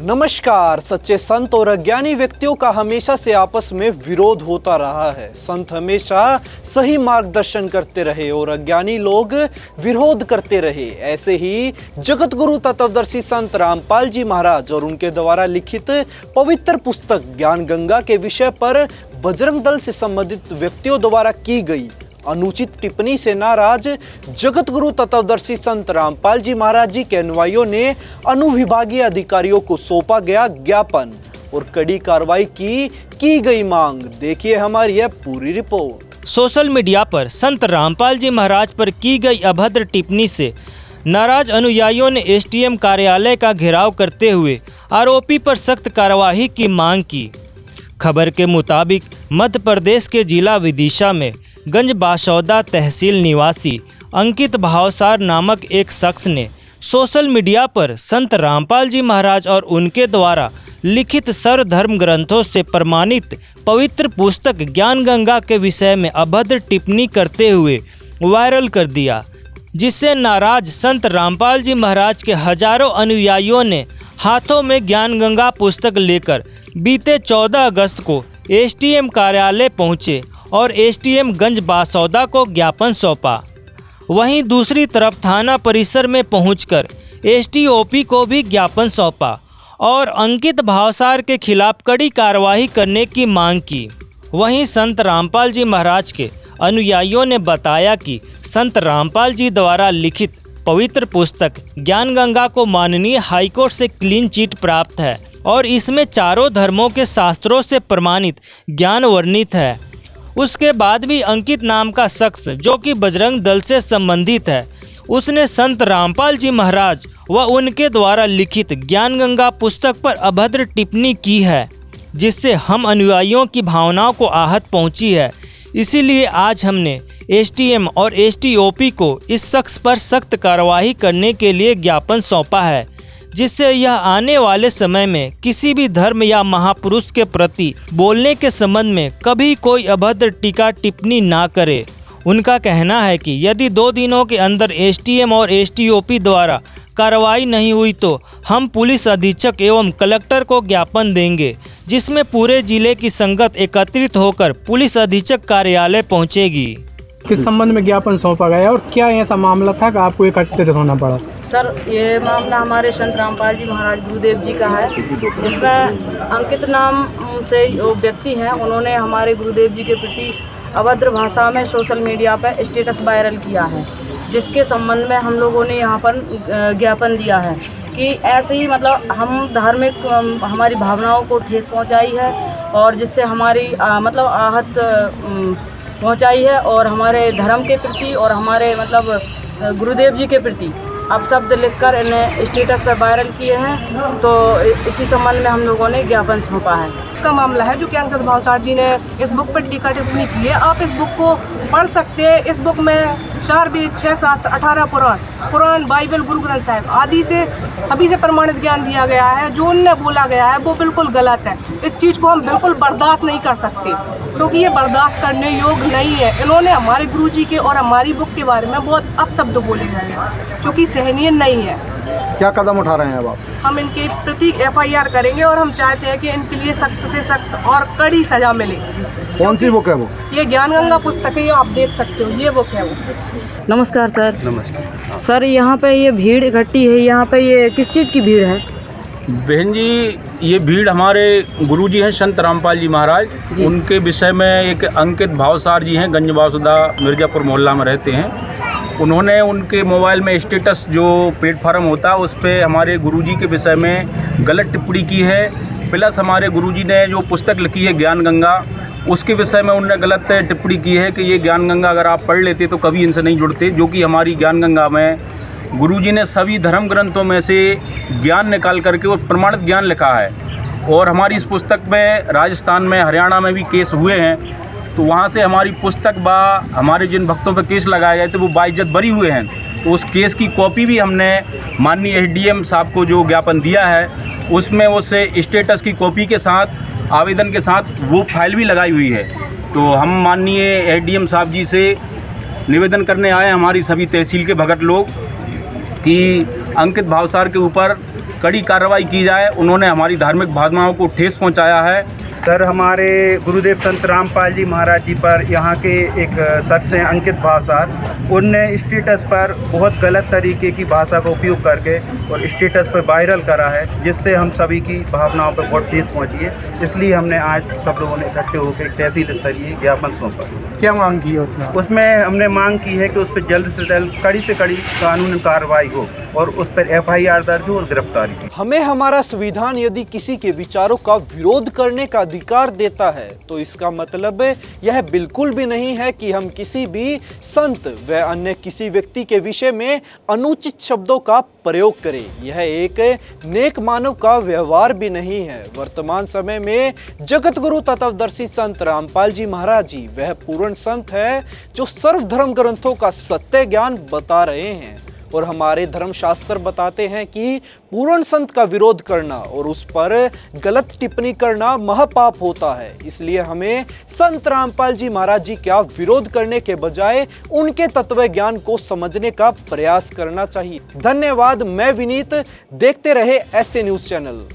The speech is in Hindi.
नमस्कार। सच्चे संत और अज्ञानी व्यक्तियों का हमेशा से आपस में विरोध होता रहा है। संत हमेशा सही मार्गदर्शन करते रहे और अज्ञानी लोग विरोध करते रहे। ऐसे ही जगत गुरु तत्वदर्शी संत रामपाल जी महाराज और उनके द्वारा लिखित पवित्र पुस्तक ज्ञान गंगा के विषय पर बजरंग दल से संबंधित व्यक्तियों द्वारा की गई अनुचित टिप्पणी से नाराज जगत गुरु तत्वदर्शी संत रामपाल जी महाराज जी के अनुयायियों ने अनुविभागीय अधिकारियों को सौंपा गया ज्ञापन और कड़ी कार्रवाई की गई मांग। देखिए हमारी यह पूरी रिपोर्ट। सोशल मीडिया पर संत रामपाल जी महाराज पर की गई अभद्र टिप्पणी से नाराज अनुयायियों ने एसडीएम कार्यालय का घेराव करते हुए आरोपी पर सख्त कार्रवाई की मांग की। खबर के मुताबिक मध्य प्रदेश के जिला विदिशा में गंज बासौदा तहसील निवासी अंकित भावसार नामक एक शख्स ने सोशल मीडिया पर संत रामपाल जी महाराज और उनके द्वारा लिखित सर्वधर्म ग्रंथों से प्रमाणित पवित्र पुस्तक ज्ञान गंगा के विषय में अभद्र टिप्पणी करते हुए वायरल कर दिया, जिससे नाराज संत रामपाल जी महाराज के हजारों अनुयायियों ने हाथों में ज्ञान गंगा पुस्तक लेकर बीते 14 अगस्त को एसडीएम कार्यालय पहुंचे और एसडीएम गंज बासौदा को ज्ञापन सौंपा। वहीं दूसरी तरफ थाना परिसर में पहुंचकर एसडीओपी को भी ज्ञापन सौंपा और अंकित भावसार के खिलाफ कड़ी कार्रवाई करने की मांग की। वहीं संत रामपाल जी महाराज के अनुयायियों ने बताया कि संत रामपाल जी द्वारा लिखित पवित्र पुस्तक ज्ञान गंगा को माननीय हाईकोर्ट से क्लीन चिट प्राप्त है और इसमें चारों धर्मों के शास्त्रों से प्रमाणित ज्ञान वर्णित है। उसके बाद भी अंकित नाम का शख्स जो कि बजरंग दल से संबंधित है, उसने संत रामपाल जी महाराज व उनके द्वारा लिखित ज्ञान गंगा पुस्तक पर अभद्र टिप्पणी की है, जिससे हम अनुयायियों की भावनाओं को आहत पहुंची है। इसीलिए आज हमने एसडीएम और एसडीओपी को इस शख्स पर सख्त कार्रवाई करने के लिए ज्ञापन सौंपा है, जिससे यह आने वाले समय में किसी भी धर्म या महापुरुष के प्रति बोलने के संबंध में कभी कोई अभद्र टीका टिप्पणी ना करे। उनका कहना है कि यदि 2 दिनों के अंदर एसडीएम और एसडीओपी द्वारा कार्रवाई नहीं हुई तो हम पुलिस अधीक्षक एवं कलेक्टर को ज्ञापन देंगे, जिसमें पूरे जिले की संगत एकत्रित होकर पुलिस अधीक्षक कार्यालय पहुँचेगी। किस संबंध में ज्ञापन सौंपा गया और क्या ऐसा मामला था कि आपको एकत्रित होना पड़ा? सर, ये मामला हमारे संत रामपाल जी महाराज गुरुदेव जी का है, जिसमें अंकित नाम से जो व्यक्ति हैं उन्होंने हमारे गुरुदेव जी के प्रति अभद्र भाषा में सोशल मीडिया पर स्टेटस वायरल किया है, जिसके संबंध में हम लोगों ने यहाँ पर ज्ञापन दिया है कि ऐसे ही मतलब हम धार्मिक हमारी भावनाओं को ठेस पहुँचाई है और जिससे हमारी मतलब आहत पहुँचाई है और हमारे धर्म के प्रति और हमारे मतलब गुरुदेव जी के प्रति अब शब्द लिखकर इन्हें स्टेटस पर वायरल किए हैं। तो इसी संबंध में हम लोगों ने ज्ञापन सौंपा है। का मामला है जो कि अंकित भावसार जी ने इस बुक पर टीका टिप्पणी की है। आप इस बुक को पढ़ सकते हैं। इस बुक में 4 वेद, 6 शास्त्र, 18 पुराण, बाइबल, गुरु ग्रंथ साहिब आदि से सभी से प्रमाणित ज्ञान दिया गया है। जो उनने बोला गया है वो बिल्कुल गलत है। इस चीज़ को हम बिल्कुल बर्दाश्त नहीं कर सकते, क्योंकि ये बर्दाश्त करने योग्य नहीं है। इन्होंने हमारे गुरु जी के और हमारी बुक के बारे में बहुत अपशब्द बोले गए हैं, जो कि सहनीय नहीं है। क्या कदम उठा रहे हैं अब आप? हम इनके प्रति FIR करेंगे और हम चाहते हैं कि इनके लिए सख्त से सख्त और कड़ी सजा मिले। कौन सी बुक है वो? ये ज्ञान गंगा पुस्तक है, ये आप देख सकते हो, ये बुक है वो। नमस्कार सर। नमस्कार सर, यहाँ पे ये भीड़ इकट्ठी है, यहाँ पे ये किस चीज़ की भीड़ है? बहन जी, ये भीड़ हमारे गुरुजी हैं संत रामपाल जी महाराज, उनके विषय में एक अंकित भावसार जी हैं, गंज बासौदा मिर्ज़ापुर मोहल्ला में रहते हैं। उन्होंने उनके मोबाइल में स्टेटस जो प्लेटफार्म होता है उस पर हमारे गुरुजी के विषय में गलत टिप्पणी की है। प्लस हमारे गुरुजी ने जो पुस्तक लिखी है ज्ञान गंगा, उसके विषय में उन्होंने गलत टिप्पणी की है कि ये ज्ञान गंगा अगर आप पढ़ लेते तो कभी इनसे नहीं जुड़ते, जो कि हमारी ज्ञान गंगा में गुरुजी ने सभी धर्म ग्रंथों में से ज्ञान निकाल करके वो प्रमाणित ज्ञान लिखा है। और हमारी इस पुस्तक में राजस्थान में, हरियाणा में भी केस हुए हैं, तो वहाँ से हमारी पुस्तक हमारे जिन भक्तों पर केस लगाए गए थे वो बाइज्जत बरी हुए हैं। तो उस केस की कॉपी भी हमने माननीय एसडीएम साहब को जो ज्ञापन दिया है उसमें उससे स्टेटस की कॉपी के साथ आवेदन के साथ वो फाइल भी लगाई हुई है। तो हम माननीय एसडीएम साहब जी से निवेदन करने आए हमारी सभी तहसील के भगत लोग कि अंकित भावसार के ऊपर कड़ी कार्रवाई की जाए। उन्होंने हमारी धार्मिक भावनाओं को ठेस पहुंचाया है। सर, हमारे गुरुदेव संत रामपाल जी महाराज जी पर यहाँ के एक शख्स हैं अंकित भावसार, उनने स्टेटस पर बहुत गलत तरीके की भाषा का उपयोग करके और स्टेटस पर वायरल करा है, जिससे हम सभी की भावनाओं पर बहुत ठेस पहुँची है। इसलिए हमने आज सब लोगों ने इकट्ठे होकर तहसील स्तरीय ज्ञापन सौंपा। क्या मांग की है उसमें? उसमें हमने मांग की है कि उस पर जल्द से जल्द कड़ी से कड़ी कानूनी कार्रवाई हो और उस पर FIR दर्ज हो और गिरफ्तारी की। हमें हमारा संविधान यदि किसी के विचारों का विरोध करने का अधिकार देता है तो इसका मतलब यह बिल्कुल भी नहीं है कि हम किसी भी संत व अन्य किसी व्यक्ति के विषय में अनुचित शब्दों का प्रयोग करें। यह एक नेक मानव का व्यवहार भी नहीं है। वर्तमान समय में जगत गुरु तत्वदर्शी संत रामपाल जी महाराज जी वह पूर्ण संत है जो सर्वधर्म ग्रंथों का सत्य ज्ञान बता रहे हैं और हमारे धर्मशास्त्र बताते हैं कि पूर्ण संत का विरोध करना और उस पर गलत टिप्पणी करना महापाप होता है। इसलिए हमें संत रामपाल जी महाराज जी का विरोध करने के बजाय उनके तत्व ज्ञान को समझने का प्रयास करना चाहिए। धन्यवाद। मैं विनीत, देखते रहे SA न्यूज़ चैनल।